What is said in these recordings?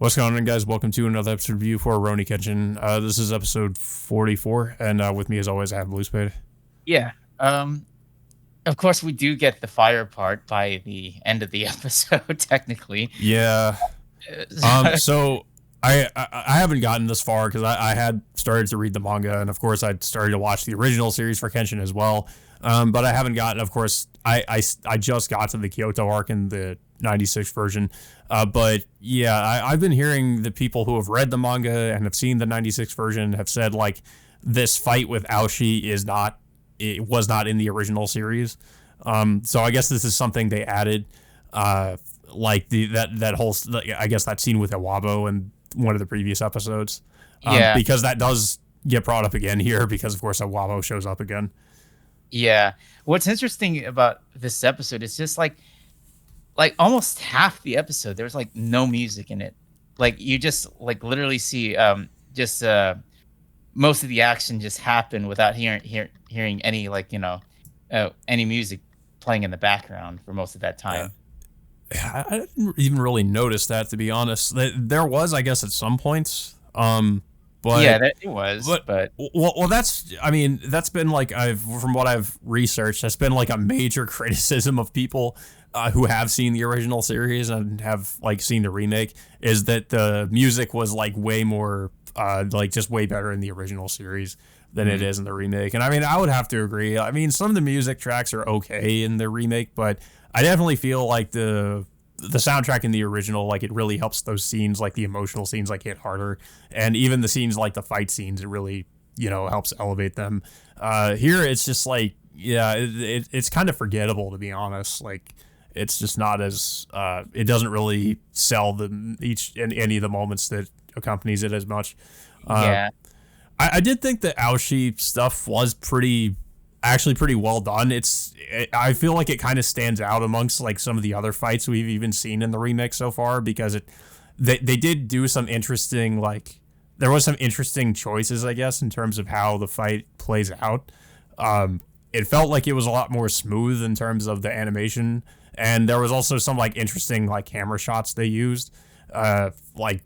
What's going on, guys? Welcome to another episode of review for Rurouni Kenshin. This is episode 44, and with me, as always, I have Blue Spade. Yeah. Of course, we do get the fire part by the end of the episode, technically. Yeah. So I haven't gotten this far because I had started to read the manga, and of course, I started to watch the original series for Kenshin as well. But I haven't gotten, of course, I just got to the Kyoto arc in the 96 version. But yeah, I've been hearing the people who have read the manga and have seen the 96 version have said like this fight with Aoshi was not in the original series. So I guess this is something they added, like that whole, I guess that scene with Iwabo in one of the previous episodes. Yeah. Because that does get brought up again here because of course Iwabo shows up again. Yeah. What's interesting about this episode is just like almost half the episode, there's like no music in it. Like you just like literally see just most of the action just happen without hearing any any music playing in the background for most of that time. Yeah, I didn't even really notice that, to be honest. There was, I guess, at some points. But yeah, it was. But well, that's been like from what I've researched, that's been like a major criticism of people who have seen the original series and have like seen the remake, is that the music was like way more like just way better in the original series than it is in the remake. And I mean, I would have to agree. I mean, some of the music tracks are okay in the remake, but I definitely feel like the soundtrack in the original, like it really helps those scenes, like the emotional scenes, like hit harder, and even the scenes like the fight scenes, it really helps elevate them. Here it's just like it's kind of forgettable, to be honest. Like it's just not as it doesn't really sell any of the moments that accompanies it as much. yeah. I did think the Aoshi stuff was actually pretty well done. I feel like it kind of stands out amongst like some of the other fights we've even seen in the remake so far, because they did do some interesting, like there was some interesting choices, I guess, in terms of how the fight plays out. It felt like it was a lot more smooth in terms of the animation, and there was also some like interesting like camera shots they used, like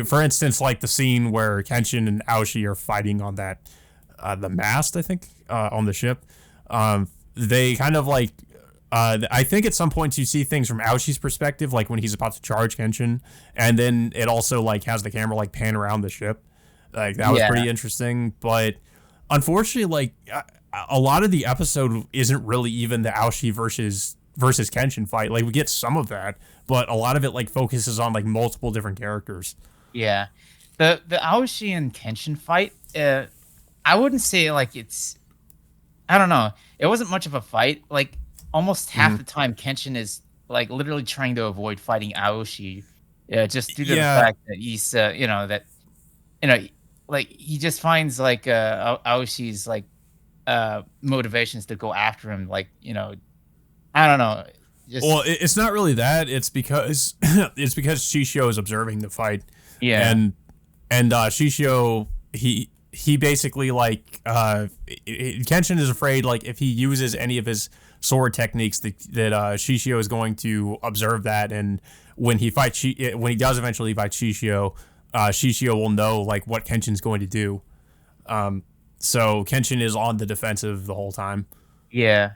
for instance, like the scene where Kenshin and Aoshi are fighting on that the mast, I think, on the ship. They kind of like I think at some points you see things from Aoshi's perspective, like when he's about to charge Kenshin, and then it also like has the camera like pan around the ship. Like that was pretty interesting, but unfortunately, like a lot of the episode isn't really even the Aoshi versus Kenshin fight. Like we get some of that, but a lot of it like focuses on like multiple different characters. Yeah. The Aoshi and Kenshin fight, I wouldn't say like I don't know. It wasn't much of a fight. Like almost half the time, Kenshin is like literally trying to avoid fighting Aoshi, just due to the fact that he's, like he just finds like Aoshi's like motivations to go after him. Like I don't know. Well, it's not really that. It's because Shishio is observing the fight. Yeah, and Shishio, he basically like Kenshin is afraid like if he uses any of his sword techniques that Shishio is going to observe that, and when he does eventually fight Shishio, Shishio will know like what Kenshin's going to do. So Kenshin is on the defensive the whole time. yeah.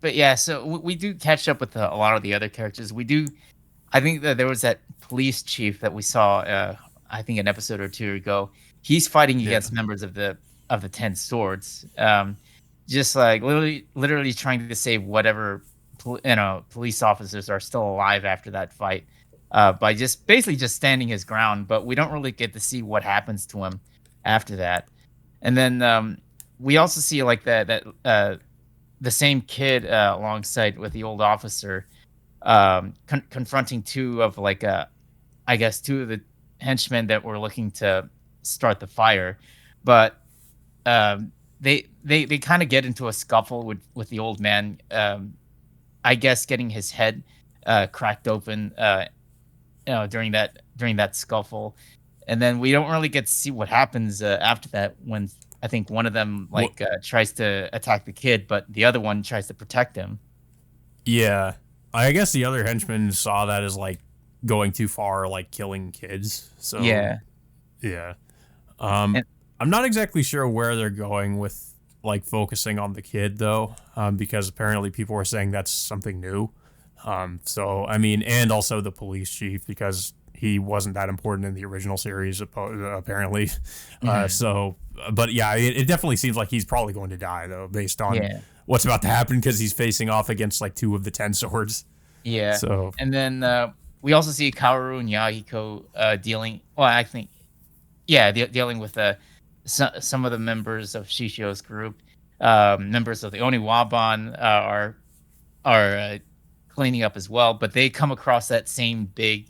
But yeah, so we do catch up with a lot of the other characters. I think that there was that police chief that we saw, I think an episode or two ago. He's fighting against members of the 10 swords, just like literally trying to save whatever police officers are still alive after that fight, by just basically just standing his ground. But we don't really get to see what happens to him after that. And then we also see like the same kid alongside with the old officer, confronting two of the henchmen that were looking to start the fire, but they kind of get into a scuffle with the old man, I guess getting his head cracked open during that scuffle. And then we don't really get to see what happens after that, when I think one of them tries to attack the kid, but the other one tries to protect him. Yeah, I guess the other henchman saw that as like going too far, like killing kids. So Yeah. yeah, um, And I'm not exactly sure where they're going with like focusing on the kid though, because apparently people were saying that's something new. So I mean, and also the police chief because he wasn't that important in the original series apparently. mhm. So, but yeah, it definitely seems like he's probably going to die though, based on Yeah. what's about to happen because he's facing off against like 2 of the 10 swords. Yeah. So And then we also see Kaoru and Yahiko dealing. Well, I think yeah, dealing with some of the members of Shishio's group. Members of the Oniwaban are cleaning up as well, but they come across that same big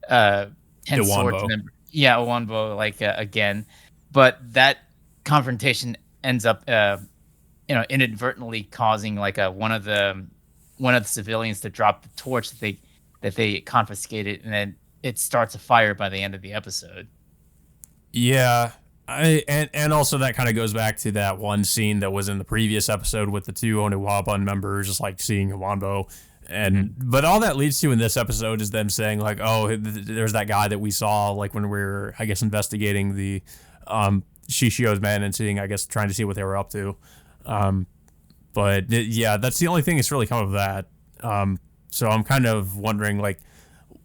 uh, Ten Swords Iwanbo. member. Yeah, Owanbo like again, but that confrontation ends up inadvertently causing like one of the civilians to drop the torch that they confiscated, and then it starts a fire by the end of the episode. Yeah. And also that kind of goes back to that one scene that was in the previous episode with the 2 Oniwaban members just like seeing Iwanbo. Mhm. And but all that leads to in this episode is them saying like, oh, there's that guy that we saw like when we were, I guess, investigating the Shishio's men and seeing, I guess, trying to see what they were up to. Um, but yeah, that's the only thing that's really come of that. So I'm kind of wondering like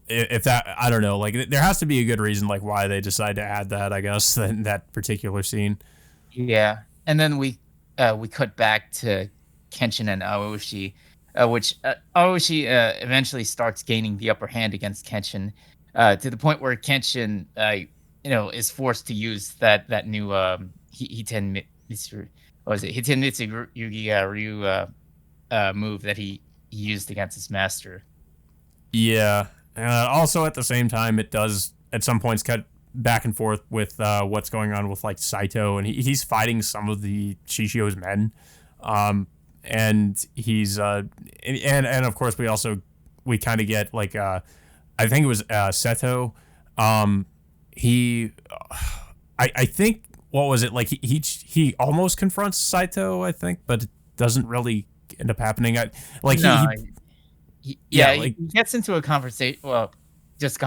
if that, I don't know, like there has to be a good reason like why they decide to add that, I guess, in that particular scene. Yeah, and then we cut back to Kenshin and Aoshi, which Aoshi eventually starts gaining the upper hand against Kenshin, to the point where Kenshin, is forced to use that new Hiten Mitsu, what was it, Hiten Mitsu Yugi Ryu move that he used against his master. Yeah. Also, at the same time, it does at some points cut back and forth with what's going on with like Saito, and he's fighting some of the Shishio's men, and he's and of course we kind of get like I think it was Seto, he I think what was it like he almost confronts Saito, I think, but it doesn't really end up happening. Like No, he yeah yeah, like he gets into a conversation. Well, just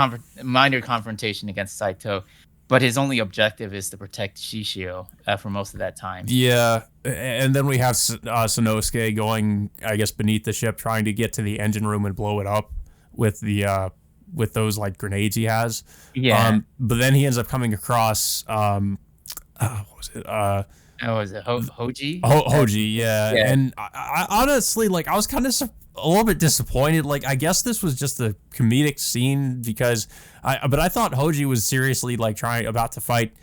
minor confrontation against Saito, but his only objective is to protect Shishio for most of that time. Yeah, and then we have Sanosuke going, I guess, beneath the ship, trying to get to the engine room and blow it up with the with those like grenades he has. Yeah. But then he ends up coming across what was it? Oh, was it Hoji? Hoji, yeah. Yeah. And I honestly, like, I was kind of a little bit disappointed. Like, I guess this was just a comedic scene because but I thought Hoji was seriously like about to fight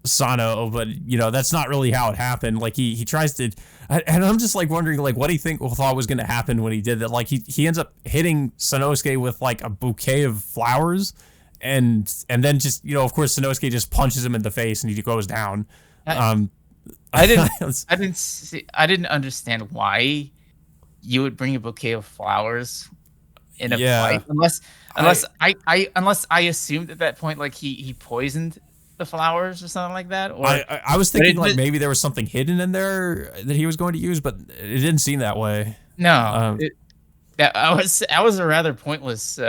Sano, but that's not really how it happened. Like he tries to, and I'm just like wondering like what do you thought was going to happen when he did that? Like he ends up hitting Sanosuke with like a bouquet of flowers, and then just of course Sanosuke just punches him in the face and he goes down. I, I didn't. I didn't understand why you would bring a bouquet of flowers in a Yeah, fight, unless I assumed at that point like he poisoned the flowers or something like that. Or I was thinking like maybe there was something hidden in there that he was going to use, but it didn't seem that way. no, that was a rather pointless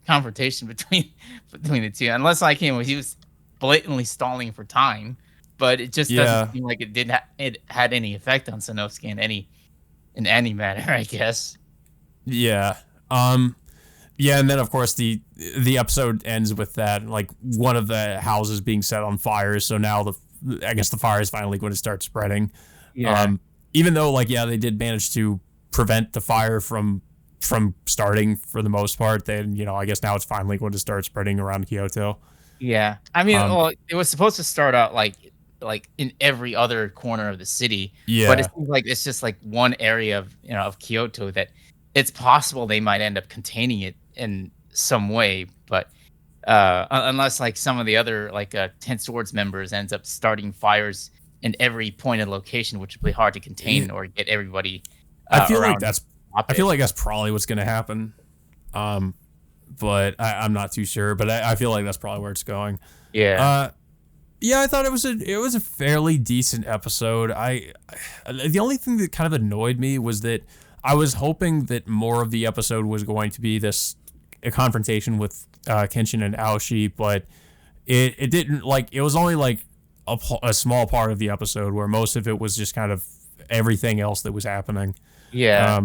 confrontation between the two, unless he was blatantly stalling for time. But it just Yeah, doesn't seem like it had any effect on Sanosuke in any manner, I guess. yeah. Yeah, and then of course the episode ends with that like one of the houses being set on fire. So now I guess the fire is finally going to start spreading. Yeah. Even though like yeah they did manage to prevent the fire from starting for the most part. Then I guess now it's finally going to start spreading around Kyoto. Yeah. I mean, Um, well, it was supposed to start out like in every other corner of the city, but it yeah, seems like it's just like one area of Kyoto that it's possible they might end up containing it in some way, but unless like some of the other like Ten Swords members ends up starting fires in every pointed location, which would be hard to contain or get everybody I feel like around. that's I feel like that's probably what's going to happen. But I'm not too sure. But I feel like that's probably where it's going. Yeah. Yeah, I thought it was a fairly decent episode. The only thing that kind of annoyed me was that I was hoping that more of the episode was going to be this a confrontation with Kenshin and Aoshi, but it didn't like it was only like a small part of the episode where most of it was just kind of everything else that was happening. Yeah.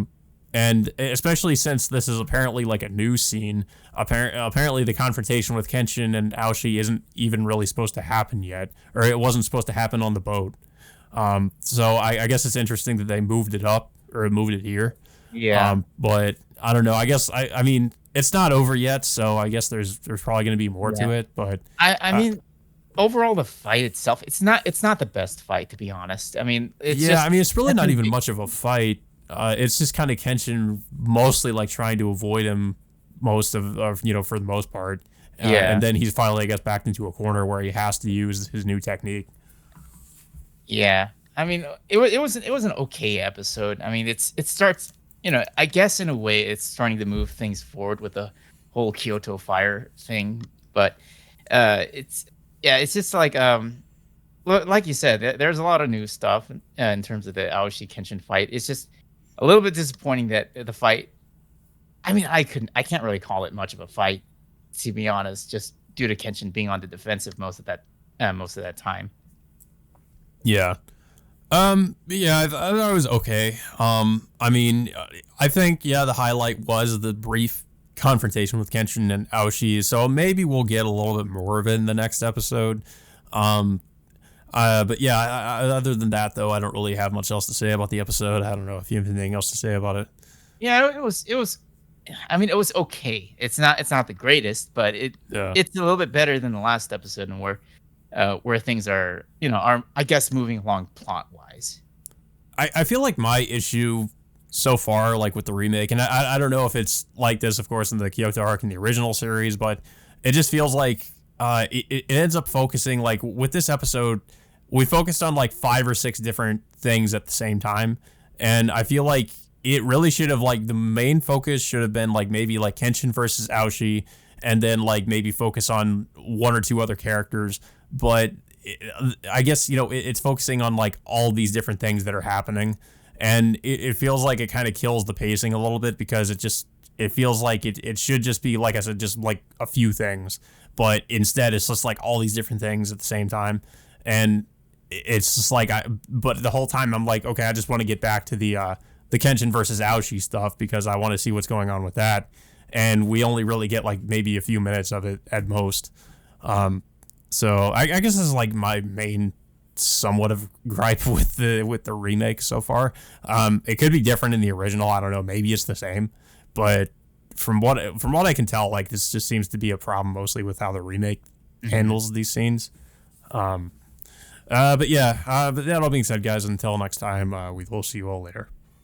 And especially since this is apparently like a new scene, apparently the confrontation with Kenshin and Aoshi isn't even really supposed to happen yet, or it wasn't supposed to happen on the boat. So I guess it's interesting that they moved it up or moved it here. Yeah. But I don't know. I guess I mean it's not over yet, so I guess there's probably going to be more to it. But I mean, overall, the fight itself, it's not the best fight, to be honest. I mean, I mean, it's really not even much of a fight. It's just kind of Kenshin mostly like trying to avoid him most of you know, for the most part. And then he's finally gets backed into a corner where he has to use his new technique. Yeah. I mean, it was an okay episode. I mean, it starts, you know, I guess in a way it's starting to move things forward with the whole Kyoto fire thing, but it's just like you said, there's a lot of new stuff in terms of the Aoshi Kenshin fight. It's just a little bit disappointing that the fight. I mean, I can't really call it much of a fight, to be honest, just due to Kenshin being on the defensive most of that time. Yeah. Yeah, I thought it was okay. I mean, I think, the highlight was the brief confrontation with Kenshin and Aoshi, so maybe we'll get a little bit more of it in the next episode. But yeah, other than that, though, I don't really have much else to say about the episode. I don't know if you have anything else to say about it. Yeah, it was. I mean, it was okay. It's not the greatest, but it's a little bit better than the last episode, and where things are, you know, are I guess moving along plot wise. I feel like my issue so far, like with the remake, and I don't know if it's like this, of course, in the Kyoto arc in the original series, but it just feels like it ends up focusing, like with this episode, we focused on like 5 or 6 different things at the same time, and I feel like it really should have, like, the main focus should have been like maybe like Kenshin versus Aoshi, and then like maybe focus on 1 or 2 other characters. But I guess, you know, it's focusing on like all these different things that are happening, and it feels like it kind of kills the pacing a little bit, because it feels like it should just be, like I said, just like a few things, but instead it's just like all these different things at the same time, and it's just like but the whole time I'm like, okay, I just want to get back to the Kenshin versus Aoshi stuff, because I want to see what's going on with that, and we only really get like maybe a few minutes of it at most. So I guess this is like my main somewhat of gripe with the remake so far. It could be different in the original. I don't know. Maybe it's the same, but from what I can tell, like this just seems to be a problem mostly with how the remake handles these scenes. But that all being said, guys, until next time, we will see you all later.